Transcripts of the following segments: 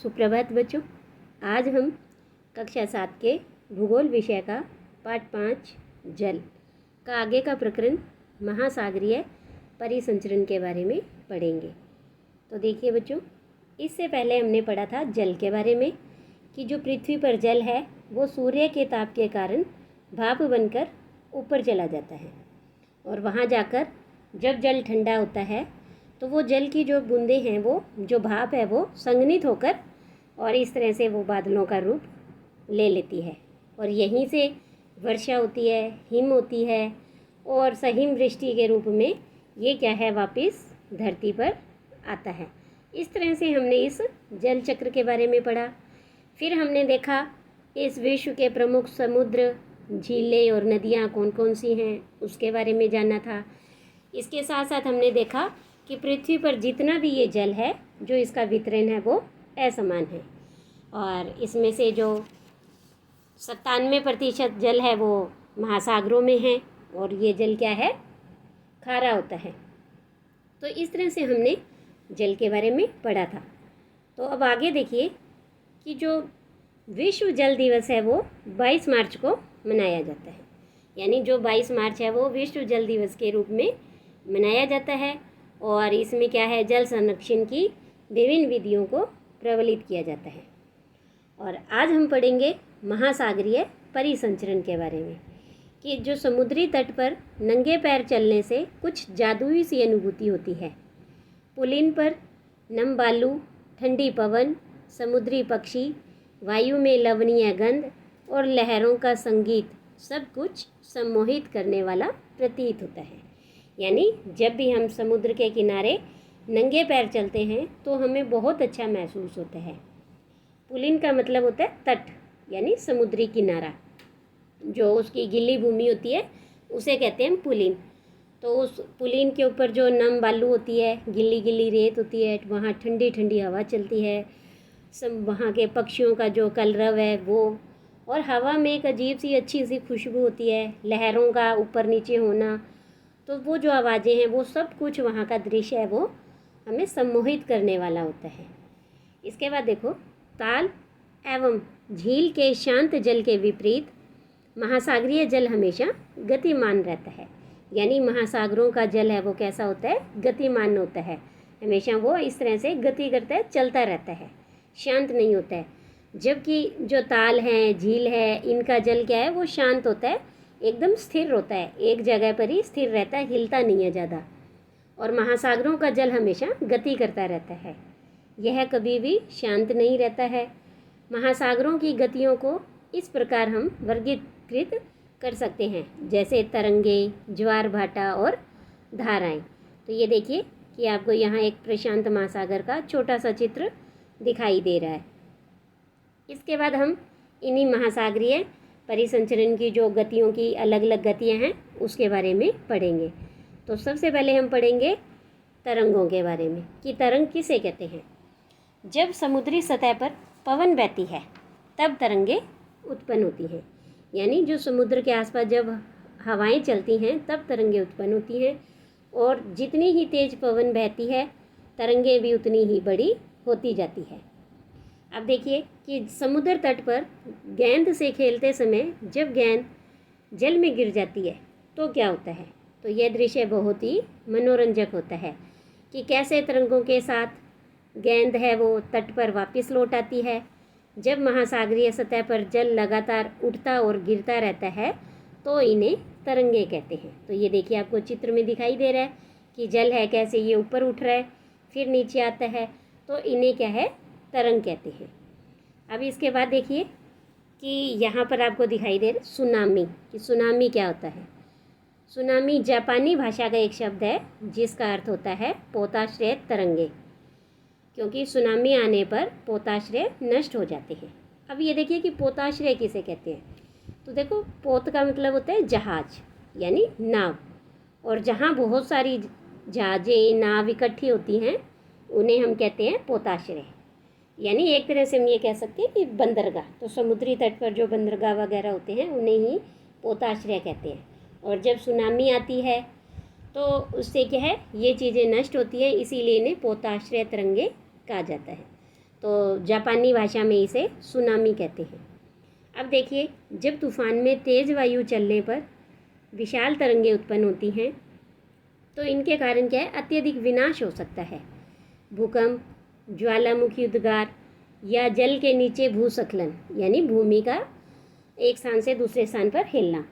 सुप्रभात बच्चों। आज हम कक्षा 7 के भूगोल विषय का पाठ 5 जल का आगे का प्रकरण महासागरीय परिसंचरण के बारे में पढ़ेंगे। तो देखिए बच्चों, इससे पहले हमने पढ़ा था जल के बारे में कि जो पृथ्वी पर जल है वो सूर्य के ताप के कारण भाप बनकर ऊपर चला जाता है और वहाँ जाकर जब जल ठंडा होता है तो वो जल की जो बूंदें हैं, वो जो भाप है वो संघनित होकर और इस तरह से वो बादलों का रूप ले लेती है और यहीं से वर्षा होती है, हिम होती है और सहिम वृष्टि के रूप में ये क्या है वापस धरती पर आता है। इस तरह से हमने इस जल चक्र के बारे में पढ़ा। फिर हमने देखा इस विश्व के प्रमुख समुद्र, झीलें और नदियाँ कौन कौन सी हैं उसके बारे में जाना था। इसके साथ साथ हमने देखा कि पृथ्वी पर जितना भी ये जल है, जो इसका वितरण है वो असमान है और इसमें से जो 97% जल है वो महासागरों में है और ये जल क्या है, खारा होता है। तो इस तरह से हमने जल के बारे में पढ़ा था। तो अब आगे देखिए कि जो विश्व जल दिवस है वो 22 मार्च को मनाया जाता है। यानी जो 22 मार्च है वो विश्व जल दिवस के रूप में मनाया जाता है और इसमें क्या है, जल संरक्षण की विभिन्न विधियों को प्रबलित किया जाता है। और आज हम पढ़ेंगे महासागरीय परिसंचरण के बारे में कि जो समुद्री तट पर नंगे पैर चलने से कुछ जादुई सी अनुभूति होती है। पुलिन पर नम बालू, ठंडी पवन, समुद्री पक्षी, वायु में लवणीय गंध और लहरों का संगीत सब कुछ सम्मोहित करने वाला प्रतीत होता है। यानी जब भी हम समुद्र के किनारे नंगे पैर चलते हैं तो हमें बहुत अच्छा महसूस होता है। पुलिन का मतलब होता है तट, यानी समुद्री किनारा। जो उसकी गिल्ली भूमि होती है उसे कहते हैं पुलिन। तो उस पुलिन के ऊपर जो नम बालू होती है, गिल्ली गिल्ली रेत होती है, वहाँ ठंडी ठंडी हवा चलती है, सब वहाँ के पक्षियों का जो कलरव है वो, और हवा में एक अजीब सी अच्छी सी खुशबू होती है, लहरों का ऊपर नीचे होना, तो वो जो आवाज़ें हैं वो सब कुछ वहाँ का दृश्य है वो हमें सम्मोहित करने वाला होता है। इसके बाद देखो, ताल एवं झील के शांत जल के विपरीत महासागरीय जल हमेशा गतिमान रहता है। यानी महासागरों का जल है वो कैसा होता है, गतिमान होता है, हमेशा वो इस तरह से गति करता है, चलता रहता है, शांत नहीं होता है। जबकि जो ताल हैं, झील है, इनका जल क्या है, वो शांत होता है, एकदम स्थिर होता है, एक जगह पर ही स्थिर रहता है, हिलता नहीं है ज़्यादा। और महासागरों का जल हमेशा गति करता रहता है, यह कभी भी शांत नहीं रहता है। महासागरों की गतियों को इस प्रकार हम वर्गीकृत कर सकते हैं, जैसे तरंगे, ज्वार भाटा और धाराएं। तो ये देखिए कि आपको यहाँ एक प्रशांत महासागर का छोटा सा चित्र दिखाई दे रहा है। इसके बाद हम इन्हीं महासागरीय परिसंचरण की जो गतियों की अलग अलग गतियाँ हैं उसके बारे में पढ़ेंगे। तो सबसे पहले हम पढ़ेंगे तरंगों के बारे में कि तरंग किसे कहते हैं। जब समुद्री सतह पर पवन बहती है तब तरंगे उत्पन्न होती हैं। यानी जो समुद्र के आसपास जब हवाएं चलती हैं तब तरंगे उत्पन्न होती हैं और जितनी ही तेज पवन बहती है तरंगे भी उतनी ही बड़ी होती जाती है। अब देखिए कि समुद्र तट पर गेंद से खेलते समय जब गेंद जल में गिर जाती है तो क्या होता है, तो यह दृश्य बहुत ही मनोरंजक होता है कि कैसे तरंगों के साथ गेंद है वो तट पर वापस लौट आती है। जब महासागरीय सतह पर जल लगातार उठता और गिरता रहता है तो इन्हें तरंगे कहते हैं। तो ये देखिए आपको चित्र में दिखाई दे रहा है कि जल है कैसे ये ऊपर उठ रहा है फिर नीचे आता है, तो इन्हें क्या है, तरंग कहते हैं। अब इसके बाद देखिए कि यहाँ पर आपको दिखाई दे रहा सुनामी, कि सुनामी क्या होता है। सुनामी जापानी भाषा का एक शब्द है जिसका अर्थ होता है पोताश्रय तरंगे, क्योंकि सुनामी आने पर पोताश्रय नष्ट हो जाते हैं। अब ये देखिए कि पोताश्रय किसे कहते हैं। तो देखो, पोत का मतलब होता है जहाज यानी नाव, और जहाँ बहुत सारी जहाजें नाव इकट्ठी होती हैं उन्हें हम कहते हैं पोताश्रय। यानी एक तरह से हम ये कह सकते हैं कि बंदरगाह, तो समुद्री तट पर जो बंदरगाह वगैरह होते हैं उन्हें ही पोताश्रय कहते हैं। और जब सुनामी आती है तो उससे क्या है, ये चीज़ें नष्ट होती हैं, इसीलिए इन्हें पोताश्रय तरंगे कहा जाता है। तो जापानी भाषा में इसे सुनामी कहते हैं। अब देखिए, जब तूफान में तेज़ वायु चलने पर विशाल तरंगें उत्पन्न होती हैं तो इनके कारण क्या है, अत्यधिक विनाश हो सकता है। भूकंप, ज्वालामुखी उद्गार या जल के नीचे भूस्खलन यानी भूमि का एक स्थान से दूसरे स्थान पर हिलना,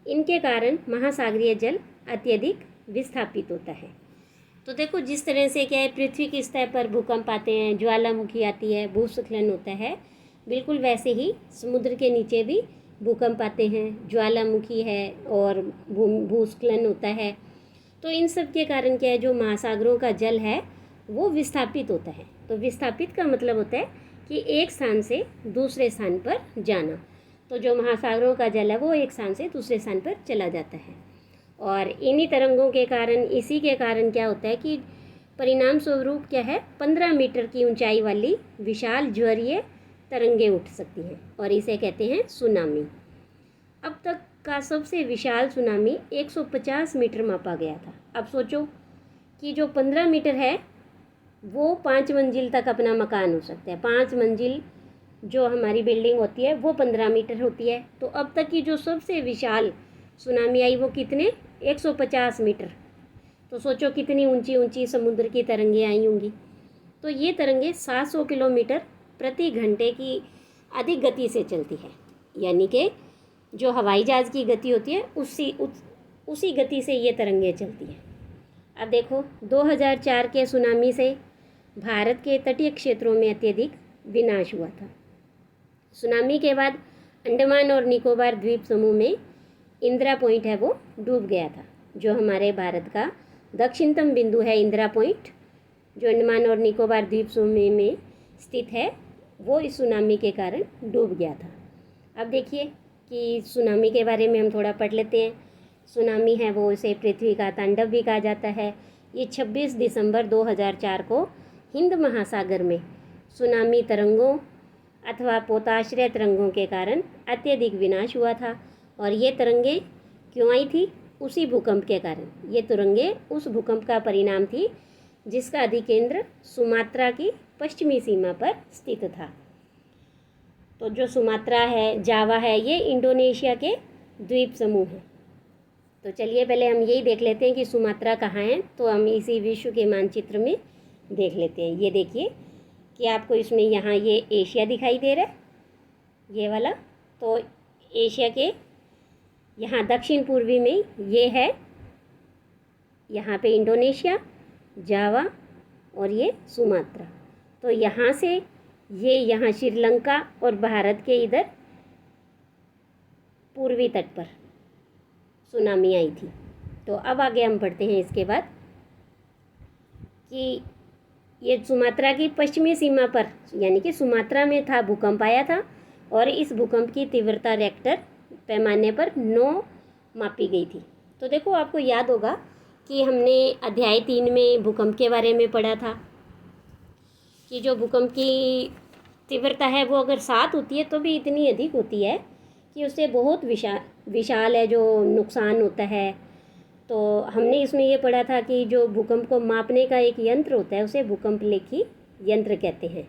इनके कारण महासागरीय जल अत्यधिक विस्थापित होता है। तो देखो, जिस तरह से क्या है, पृथ्वी की सतह पर भूकंप आते हैं, ज्वालामुखी आती है, भूस्खलन होता है, बिल्कुल वैसे ही समुद्र के नीचे भी भूकंप आते हैं, ज्वालामुखी है और भूस्खलन होता है। तो इन सब के कारण क्या है, जो महासागरों का जल है वो विस्थापित होता है। तो विस्थापित का मतलब होता है कि एक स्थान से दूसरे स्थान पर जाना। तो जो महासागरों का जल है वो एक स्थान से दूसरे स्थान पर चला जाता है। और इन्हीं तरंगों के कारण, इसी के कारण क्या होता है कि परिणाम स्वरूप क्या है, 15 मीटर की ऊंचाई वाली विशाल ज्वारीय तरंगें उठ सकती हैं और इसे कहते हैं सुनामी। अब तक का सबसे विशाल सुनामी 150 मीटर मापा गया था। अब सोचो कि जो 15 मीटर है वो 5 मंजिल तक अपना मकान हो सकता है। 5 मंजिल जो हमारी बिल्डिंग होती है वो 15 मीटर होती है। तो अब तक की जो सबसे विशाल सुनामी आई वो कितने, 150 मीटर। तो सोचो कितनी ऊंची ऊंची समुद्र की तरंगें आई होंगी। तो ये तरंगें 700 किलोमीटर प्रति घंटे की अधिक गति से चलती है, यानी कि जो हवाई जहाज़ की गति होती है उसी गति से ये तरंगें चलती हैं। अब देखो, 2004 के सुनामी से भारत के तटीय क्षेत्रों में अत्यधिक विनाश हुआ था। सुनामी के बाद अंडमान और निकोबार द्वीप समूह में इंदिरा पॉइंट है वो डूब गया था। जो हमारे भारत का दक्षिणतम बिंदु है इंदिरा पॉइंट, जो अंडमान और निकोबार द्वीप समूह में स्थित है, वो इस सुनामी के कारण डूब गया था। अब देखिए कि सुनामी के बारे में हम थोड़ा पढ़ लेते हैं। सुनामी है वो, इसे पृथ्वी का तांडव भी कहा जाता है। ये 26 दिसंबर 2004 को हिंद महासागर में सुनामी तरंगों अथवा पोताश्रय तरंगों के कारण अत्यधिक विनाश हुआ था। और ये तरंगें क्यों आई थी, उसी भूकंप के कारण। ये तरंगें उस भूकंप का परिणाम थी जिसका अधिकेंद्र सुमात्रा की पश्चिमी सीमा पर स्थित था। तो जो सुमात्रा है, जावा है, ये इंडोनेशिया के द्वीप समूह हैं। तो चलिए पहले हम यही देख लेते हैं कि सुमात्रा कहाँ है। तो हम इसी विश्व के मानचित्र में देख लेते हैं। ये देखिए कि आपको इसमें यहाँ ये एशिया दिखाई दे रहा है, ये वाला। तो एशिया के यहाँ दक्षिण पूर्वी में ये है, यहाँ पे इंडोनेशिया, जावा और ये सुमात्रा। तो यहाँ से ये यहाँ श्रीलंका और भारत के इधर पूर्वी तट पर सुनामी आई थी। तो अब आगे हम पढ़ते हैं इसके बाद कि ये सुमात्रा की पश्चिमी सीमा पर, यानी कि सुमात्रा में था, भूकंप आया था। और इस भूकंप की तीव्रता रिक्टर पैमाने पर 9 मापी गई थी। तो देखो, आपको याद होगा कि हमने अध्याय 3 में भूकंप के बारे में पढ़ा था कि जो भूकंप की तीव्रता है वो अगर 7 होती है तो भी इतनी अधिक होती है कि उससे बहुत विशाल है जो नुकसान होता है। तो हमने इसमें ये पढ़ा था कि जो भूकंप को मापने का एक यंत्र होता है उसे भूकंप लेखी यंत्र कहते हैं।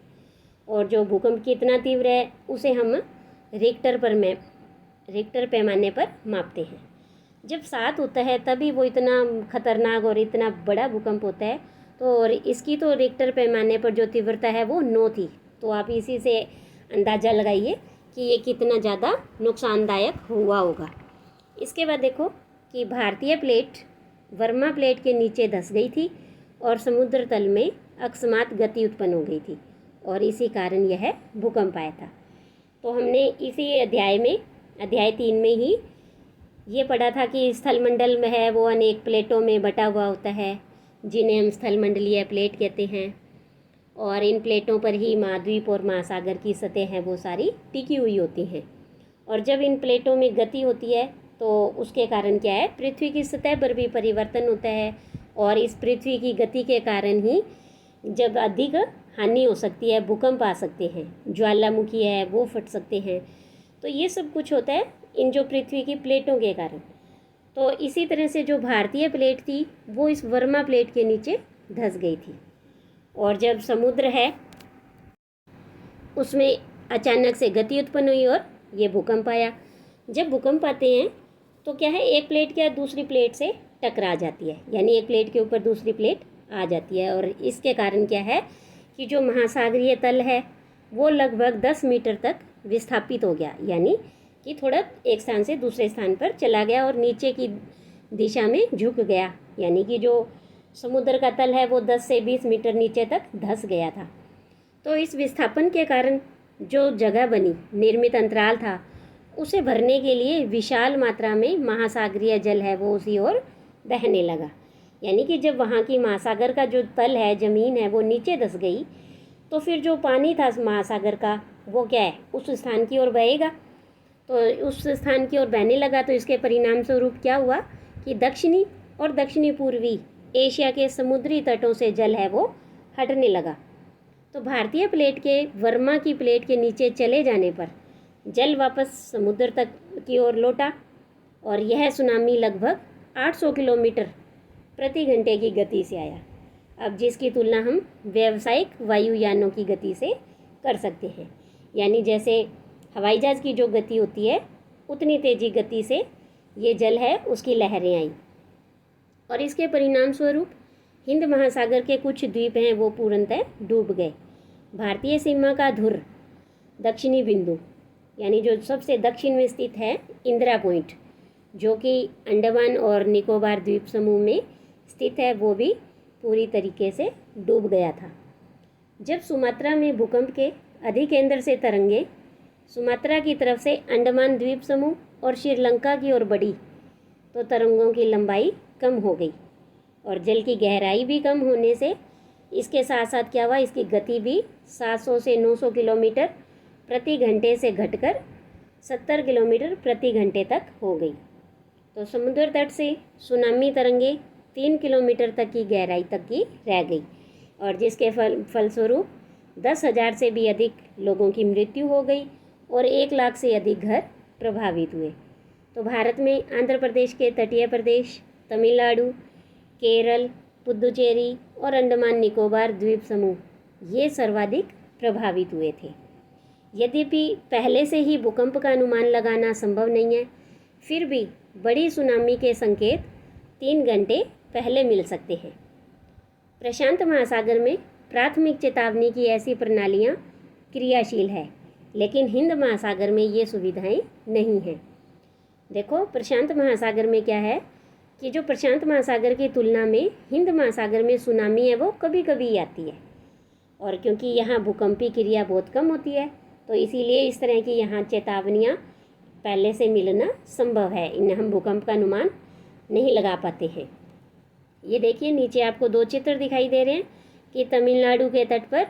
और जो भूकंप कितना तीव्र है उसे हम रिक्टर पैमाने पर मापते हैं। जब 7 होता है तभी वो इतना खतरनाक और इतना बड़ा भूकंप होता है। तो और इसकी तो रिक्टर पैमाने पर जो तीव्रता है वो 9 थी। तो आप इसी से अंदाज़ा लगाइए कि ये कितना ज़्यादा नुकसानदायक हुआ होगा। इसके बाद देखो कि भारतीय प्लेट वर्मा प्लेट के नीचे धंस गई थी और समुद्र तल में अकस्मात गति उत्पन्न हो गई थी और इसी कारण यह भूकंप आया था। तो हमने इसी अध्याय 3 में ही ये पढ़ा था कि स्थलमंडल में है वो अनेक प्लेटों में बटा हुआ होता है, जिन्हें हम स्थलमंडलीय प्लेट कहते हैं। और इन प्लेटों पर ही महाद्वीप और महासागर की सतह है वो सारी टिकी हुई होती हैं। और जब इन प्लेटों में गति होती है तो उसके कारण क्या है, पृथ्वी की सतह पर भी परिवर्तन होता है। और इस पृथ्वी की गति के कारण ही जब अधिक हानि हो सकती है, भूकंप आ सकते हैं, ज्वालामुखी है वो फट सकते हैं। तो ये सब कुछ होता है इन जो पृथ्वी की प्लेटों के कारण। तो इसी तरह से जो भारतीय प्लेट थी वो इस वर्मा प्लेट के नीचे धंस गई थी। और जब समुद्र है उसमें अचानक से गति उत्पन्न हुई और ये भूकंप आया। जब भूकंप आते हैं तो क्या है, एक प्लेट क्या दूसरी प्लेट से टकरा जाती है, यानी एक प्लेट के ऊपर दूसरी प्लेट आ जाती है। और इसके कारण क्या है कि जो महासागरीय तल है वो लगभग 10 मीटर तक विस्थापित हो गया, यानी कि थोड़ा एक स्थान से दूसरे स्थान पर चला गया और नीचे की दिशा में झुक गया, यानी कि जो समुद्र का तल है वो 10 से 20 मीटर नीचे तक धंस गया था। तो इस विस्थापन के कारण जो जगह बनी, निर्मित अंतराल था, उसे भरने के लिए विशाल मात्रा में महासागरीय जल है वो उसी ओर बहने लगा। यानी कि जब वहाँ की महासागर का जो तल है, ज़मीन है, वो नीचे धंस गई तो फिर जो पानी था महासागर का वो क्या है, उस स्थान की ओर बहेगा। तो उस स्थान की ओर बहने लगा तो इसके परिणाम स्वरूप क्या हुआ कि दक्षिणी और दक्षिणी पूर्वी एशिया के समुद्री तटों से जल है वो हटने लगा। तो भारतीय प्लेट के वर्मा की प्लेट के नीचे चले जाने पर जल वापस समुद्र तक की ओर लौटा और यह सुनामी लगभग 800 किलोमीटर प्रति घंटे की गति से आया। अब जिसकी तुलना हम व्यावसायिक वायुयानों की गति से कर सकते हैं, यानी जैसे हवाई जहाज़ की जो गति होती है उतनी तेज़ी गति से ये जल है उसकी लहरें आई और इसके परिणाम स्वरूप हिंद महासागर के कुछ द्वीप हैं वो पूर्णतः डूब गए। भारतीय सीमा का धुर दक्षिणी बिंदु, यानी जो सबसे दक्षिण में स्थित है इंदिरा पॉइंट, जो कि अंडमान और निकोबार द्वीप समूह में स्थित है, वो भी पूरी तरीके से डूब गया था। जब सुमात्रा में भूकंप के अधिकेंद्र से तरंगे सुमात्रा की तरफ से अंडमान द्वीप समूह और श्रीलंका की ओर बढ़ी तो तरंगों की लंबाई कम हो गई और जल की गहराई भी कम होने से इसके साथ साथ क्या हुआ, इसकी गति भी 700 से 900 किलोमीटर प्रति घंटे से घटकर 70 किलोमीटर प्रति घंटे तक हो गई। तो समुद्र तट से सुनामी तरंगे 3 किलोमीटर तक की गहराई तक की रह गई और जिसके फलस्वरूप 10,000 से भी अधिक लोगों की मृत्यु हो गई और 1 लाख से अधिक घर प्रभावित हुए। तो भारत में आंध्र प्रदेश के तटीय प्रदेश, तमिलनाडु, केरल, पुदुचेरी और अंडमान निकोबार द्वीप समूह ये सर्वाधिक प्रभावित हुए थे। यद्यपि पहले से ही भूकंप का अनुमान लगाना संभव नहीं है, फिर भी बड़ी सुनामी के संकेत 3 घंटे पहले मिल सकते हैं। प्रशांत महासागर में प्राथमिक चेतावनी की ऐसी प्रणालियाँ क्रियाशील है, लेकिन हिंद महासागर में ये सुविधाएं नहीं हैं। देखो प्रशांत महासागर में क्या है कि जो प्रशांत महासागर की तुलना में हिंद महासागर में सुनामी है वो कभी कभी आती है और क्योंकि यहाँ भूकंपी क्रिया बहुत कम होती है तो इसीलिए इस तरह की यहाँ चेतावनियाँ पहले से मिलना संभव है। इन्हें हम भूकंप का अनुमान नहीं लगा पाते हैं। ये देखिए नीचे आपको 2 चित्र दिखाई दे रहे हैं कि तमिलनाडु के तट पर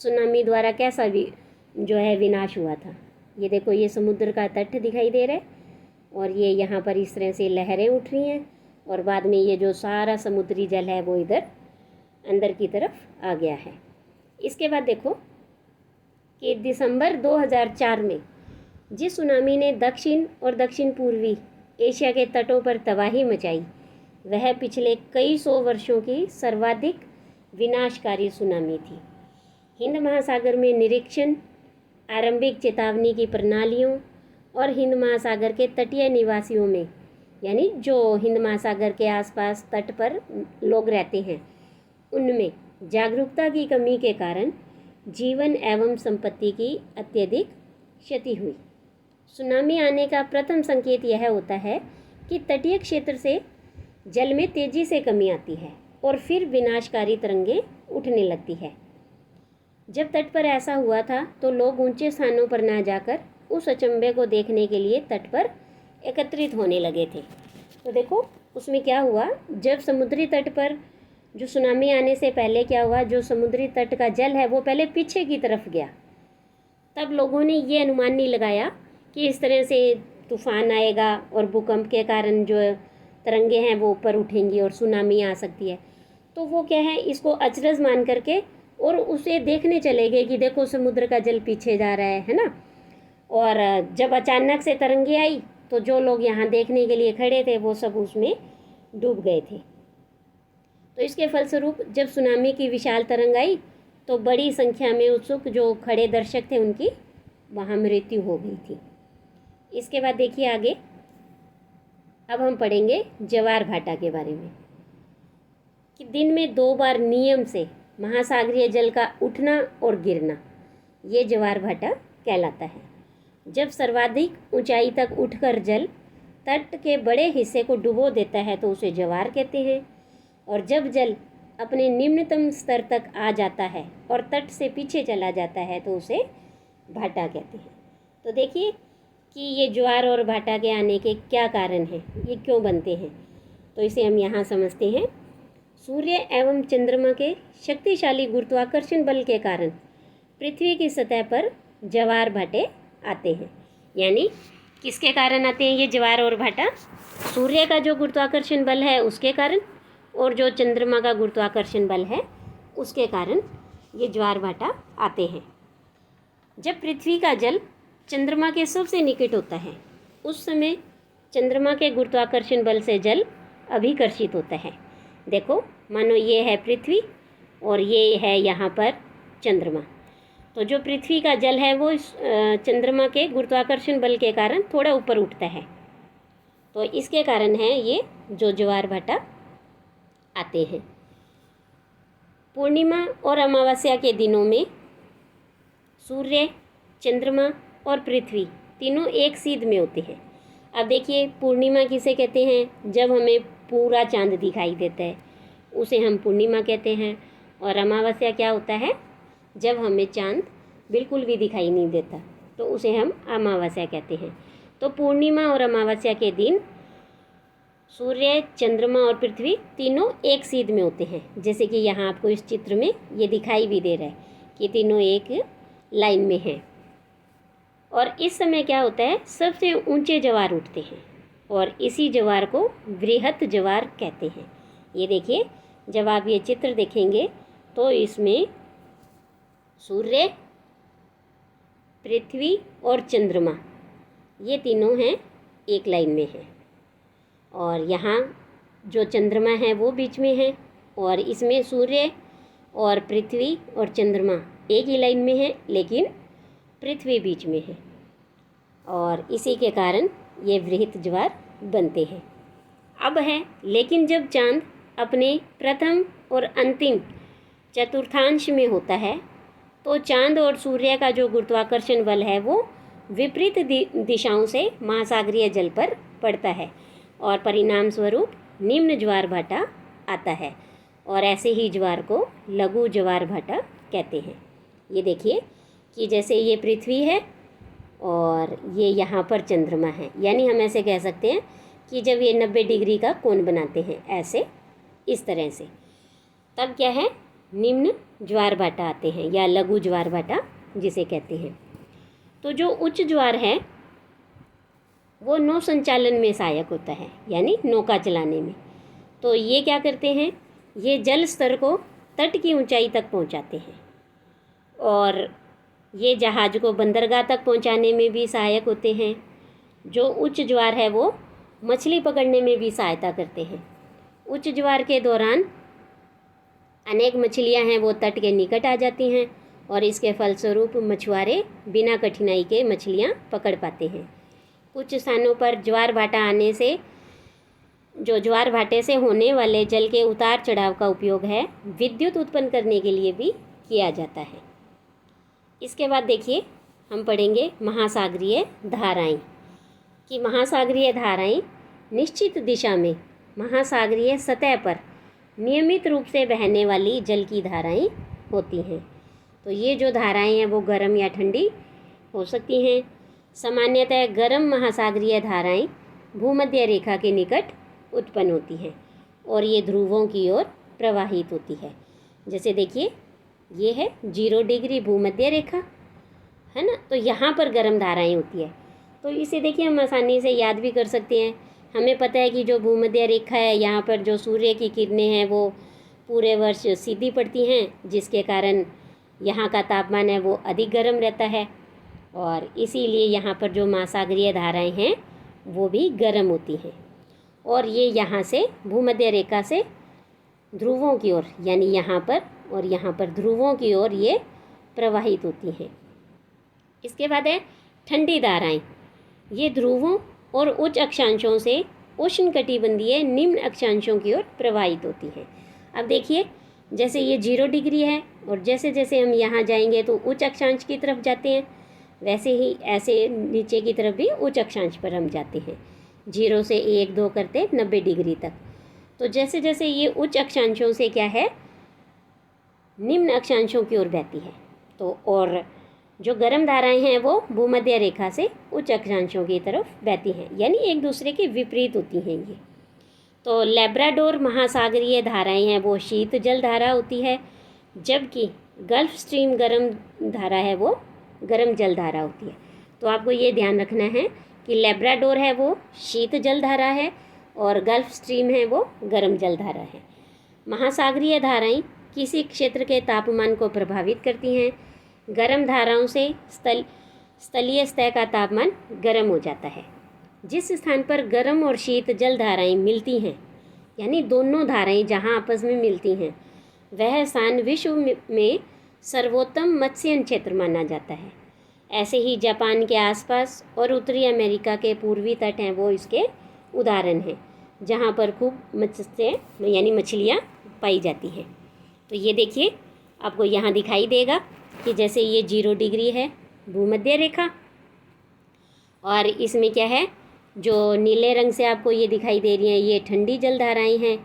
सुनामी द्वारा कैसा जो है विनाश हुआ था। ये देखो ये समुद्र का तट दिखाई दे रहा है और ये यहाँ पर इस तरह से लहरें उठ रही हैं और बाद में ये जो सारा समुद्री जल है वो इधर अंदर की तरफ आ गया है। इसके बाद देखो कि दिसंबर 2004 में जिस सुनामी ने दक्षिण और दक्षिण पूर्वी एशिया के तटों पर तबाही मचाई वह पिछले कई सौ वर्षों की सर्वाधिक विनाशकारी सुनामी थी। हिंद महासागर में निरीक्षण, आरंभिक चेतावनी की प्रणालियों और हिंद महासागर के तटीय निवासियों में, यानी जो हिंद महासागर के आसपास तट पर लोग रहते हैं, उनमें जागरूकता की कमी के कारण जीवन एवं संपत्ति की अत्यधिक क्षति हुई। सुनामी आने का प्रथम संकेत यह होता है कि तटीय क्षेत्र से जल में तेजी से कमी आती है और फिर विनाशकारी तरंगें उठने लगती है। जब तट पर ऐसा हुआ था तो लोग ऊंचे स्थानों पर ना जाकर उस अचंभे को देखने के लिए तट पर एकत्रित होने लगे थे। तो देखो उसमें क्या हुआ, जब समुद्री तट पर जो सुनामी आने से पहले क्या हुआ, जो समुद्री तट का जल है वो पहले पीछे की तरफ गया। तब लोगों ने ये अनुमान नहीं लगाया कि इस तरह से तूफान आएगा और भूकंप के कारण जो तरंगे हैं वो ऊपर उठेंगी और सुनामी आ सकती है। तो वो क्या है, इसको अचरज मान करके और उसे देखने चले गए कि देखो समुद्र का जल पीछे जा रहा है ना। और जब अचानक से तरंगे आई तो जो लोग यहाँ देखने के लिए खड़े थे वो सब उसमें डूब गए थे। तो इसके फलस्वरूप जब सुनामी की विशाल तरंग आई तो बड़ी संख्या में उत्सुक जो खड़े दर्शक थे उनकी वहाँ मृत्यु हो गई थी। इसके बाद देखिए आगे, अब हम पढ़ेंगे ज्वार भाटा के बारे में कि दिन में 2 बार नियम से महासागरीय जल का उठना और गिरना, ये ज्वार भाटा कहलाता है। जब सर्वाधिक ऊंचाई तक उठकर जल तट के बड़े हिस्से को डुबो देता है तो उसे ज्वार कहते हैं, और जब जल अपने निम्नतम स्तर तक आ जाता है और तट से पीछे चला जाता है तो उसे भाटा कहते हैं। तो देखिए कि ये ज्वार और भाटा के आने के क्या कारण हैं, ये क्यों बनते हैं, तो इसे हम यहाँ समझते हैं। सूर्य एवं चंद्रमा के शक्तिशाली गुरुत्वाकर्षण बल के कारण पृथ्वी की सतह पर ज्वार भाटे आते हैं। यानी किसके कारण आते हैं ये ज्वार और भाटा? सूर्य का जो गुरुत्वाकर्षण बल है उसके कारण, और जो चंद्रमा का गुरुत्वाकर्षण बल है उसके कारण ये ज्वार भाटा आते हैं। जब पृथ्वी का जल चंद्रमा के सबसे निकट होता है उस समय चंद्रमा के गुरुत्वाकर्षण बल से जल अभिकर्षित होता है। देखो, मानो ये है पृथ्वी और ये है यहाँ पर चंद्रमा। तो जो पृथ्वी का जल है वो चंद्रमा के गुरुत्वाकर्षण बल के कारण थोड़ा ऊपर उठता है, तो इसके कारण है ये जो ज्वार भाटा आते हैं। पूर्णिमा और अमावस्या के दिनों में सूर्य, चंद्रमा और पृथ्वी तीनों एक सीध में होते हैं। अब देखिए, पूर्णिमा किसे कहते हैं? जब हमें पूरा चांद दिखाई देता है उसे हम पूर्णिमा कहते हैं, और अमावस्या क्या होता है? जब हमें चांद बिल्कुल भी दिखाई नहीं देता तो उसे हम अमावस्या कहते हैं। तो पूर्णिमा और अमावस्या के दिन सूर्य, चंद्रमा और पृथ्वी तीनों एक सीध में होते हैं। जैसे कि यहाँ आपको इस चित्र में ये दिखाई भी दे रहा है कि तीनों एक लाइन में हैं। और इस समय क्या होता है? सबसे ऊंचे ज्वार उठते हैं और इसी ज्वार को वृहत ज्वार कहते हैं। ये देखिए, जब आप ये चित्र देखेंगे तो इसमें सूर्य, पृथ्वी और चंद्रमा ये तीनों हैं एक लाइन में हैं, और यहाँ जो चंद्रमा है वो बीच में है, और इसमें सूर्य और पृथ्वी और चंद्रमा एक ही लाइन में है लेकिन पृथ्वी बीच में है, और इसी के कारण ये वृहत ज्वार बनते हैं। अब है, लेकिन जब चांद अपने प्रथम और अंतिम चतुर्थांश में होता है तो चांद और सूर्य का जो गुरुत्वाकर्षण बल है वो विपरीत दिशाओं से महासागरीय जल पर पड़ता है, और परिणाम स्वरूप निम्न ज्वार भाटा आता है, और ऐसे ही ज्वार को लघु ज्वार भाटा कहते हैं। ये देखिए कि जैसे ये पृथ्वी है और ये यहाँ पर चंद्रमा है, यानी हम ऐसे कह सकते हैं कि जब ये 90 डिग्री का कोण बनाते हैं ऐसे, इस तरह से, तब क्या है? निम्न ज्वार भाटा आते हैं या लघु ज्वार भाटा जिसे कहते हैं। तो जो उच्च ज्वार है वो नौ संचालन में सहायक होता है, यानी नौका चलाने में। तो ये क्या करते हैं? ये जल स्तर को तट की ऊंचाई तक पहुंचाते हैं, और ये जहाज को बंदरगाह तक पहुंचाने में भी सहायक होते हैं। जो उच्च ज्वार है वो मछली पकड़ने में भी सहायता करते हैं। उच्च ज्वार के दौरान अनेक मछलियां हैं वो तट के निकट आ जाती हैं, और इसके फलस्वरूप मछुआरे बिना कठिनाई के मछलियां पकड़ पाते हैं। कुछ स्थानों पर ज्वार भाटा आने से, जो ज्वार भाटे से होने वाले जल के उतार चढ़ाव का उपयोग है विद्युत उत्पन्न करने के लिए भी किया जाता है। इसके बाद देखिए, हम पढ़ेंगे महासागरीय धाराएं, कि महासागरीय धाराएं निश्चित दिशा में महासागरीय सतह पर नियमित रूप से बहने वाली जल की धाराएं होती हैं। तो ये जो धाराएं हैं वो गर्म या ठंडी हो सकती हैं। सामान्यतः गर्म महासागरीय धाराएं भूमध्य रेखा के निकट उत्पन्न होती हैं और ये ध्रुवों की ओर प्रवाहित होती है। जैसे देखिए, ये है 0 डिग्री भूमध्य रेखा, है ना, तो यहाँ पर गर्म धाराएं होती है। तो इसे देखिए हम आसानी से याद भी कर सकते हैं। हमें पता है कि जो भूमध्य रेखा है, यहाँ पर जो सूर्य की किरणें हैं वो पूरे वर्ष सीधी पड़ती हैं, जिसके कारण यहाँ का तापमान है वो अधिक गर्म रहता है, और इसीलिए यहाँ पर जो महासागरीय धाराएं हैं वो भी गर्म होती हैं, और ये यहाँ से भूमध्य रेखा से ध्रुवों की ओर, यानी यहाँ पर और यहाँ पर ध्रुवों की ओर ये प्रवाहित होती हैं। इसके बाद है ठंडी धाराएं। ये ध्रुवों और उच्च अक्षांशों से उष्णकटिबंधीय निम्न अक्षांशों की ओर प्रवाहित होती हैं। अब देखिए, जैसे ये 0 डिग्री है और जैसे जैसे हम यहाँ जाएंगे तो उच्च अक्षांश की तरफ जाते हैं, वैसे ही ऐसे नीचे की तरफ भी उच्च अक्षांश पर हम जाते हैं, 0 से 1 2 करते 90 डिग्री तक। तो जैसे जैसे ये उच्च अक्षांशों से क्या है, निम्न अक्षांशों की ओर बहती है। तो और जो गर्म धाराएं हैं वो भूमध्य रेखा से उच्च अक्षांशों की तरफ बहती हैं, यानी एक दूसरे के विपरीत होती हैं ये। तो लैब्राडोर महासागरीय धाराएं हैं वो शीत जल धारा होती है, जबकि गल्फ स्ट्रीम गर्म धारा है वो गर्म जल धारा होती है। तो आपको ये ध्यान रखना है कि लैब्राडोर है वो शीत जल धारा है और गल्फ स्ट्रीम है वो गर्म जल धारा है। महासागरीय धाराएं किसी क्षेत्र के तापमान को प्रभावित करती हैं। गर्म धाराओं से स्थलीय सतह का तापमान गर्म हो जाता है। जिस स्थान पर गर्म और शीत जल धाराएं मिलती हैं, यानी दोनों धाराएं जहां आपस में मिलती हैं, वह स्थान विश्व में सर्वोत्तम मत्स्यन क्षेत्र माना जाता है। ऐसे ही जापान के आसपास और उत्तरी अमेरिका के पूर्वी तट हैं वो इसके उदाहरण हैं, जहां पर खूब मत्स्य यानी मछलियां पाई जाती हैं। तो ये देखिए, आपको यहाँ दिखाई देगा कि जैसे ये 0 डिग्री है भूमध्य रेखा, और इसमें क्या है, जो नीले रंग से आपको ये दिखाई दे रही हैं ये ठंडी जल धाराएँ हैं,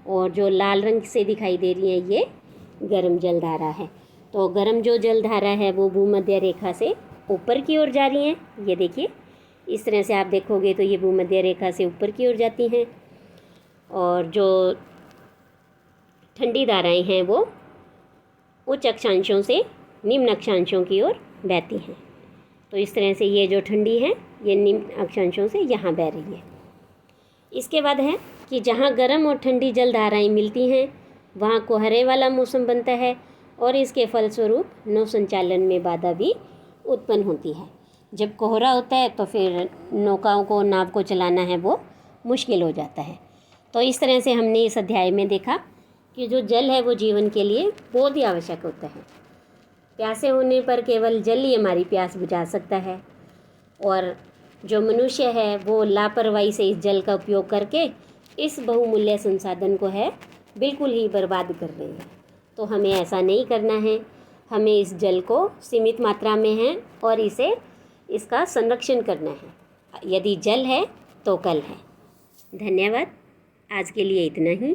और जो लाल रंग से दिखाई दे रही हैं ये गर्म जल धारा है। तो गर्म जो जल धारा है वो भूमध्य रेखा से ऊपर की ओर जा रही हैं। ये देखिए, इस तरह से आप देखोगे तो ये भूमध्य रेखा से ऊपर की ओर जाती हैं, और जो ठंडी धाराएं हैं वो उच्च अक्षांशों से निम्न अक्षांशों की ओर बहती हैं। तो इस तरह से ये जो ठंडी है ये निम्न अक्षांशों से यहाँ बह रही है। इसके बाद है कि जहाँ गर्म और ठंडी जल धाराएं मिलती हैं वहाँ कोहरे वाला मौसम बनता है, और इसके फलस्वरूप नौ संचालन में बाधा भी उत्पन्न होती है। जब कोहरा होता है तो फिर नौकाओं को, नाव को चलाना है वो मुश्किल हो जाता है। तो इस तरह से हमने इस अध्याय में देखा कि जो जल है वो जीवन के लिए बहुत ही आवश्यक होता है। प्यासे होने पर केवल जल ही हमारी प्यास बुझा सकता है, और जो मनुष्य है वो लापरवाही से इस जल का उपयोग करके इस बहुमूल्य संसाधन को है बिल्कुल ही बर्बाद कर रहे हैं। तो हमें ऐसा नहीं करना है, हमें इस जल को सीमित मात्रा में है और इसका संरक्षण करना है। यदि जल है तो कल है। धन्यवाद। आज के लिए इतना ही।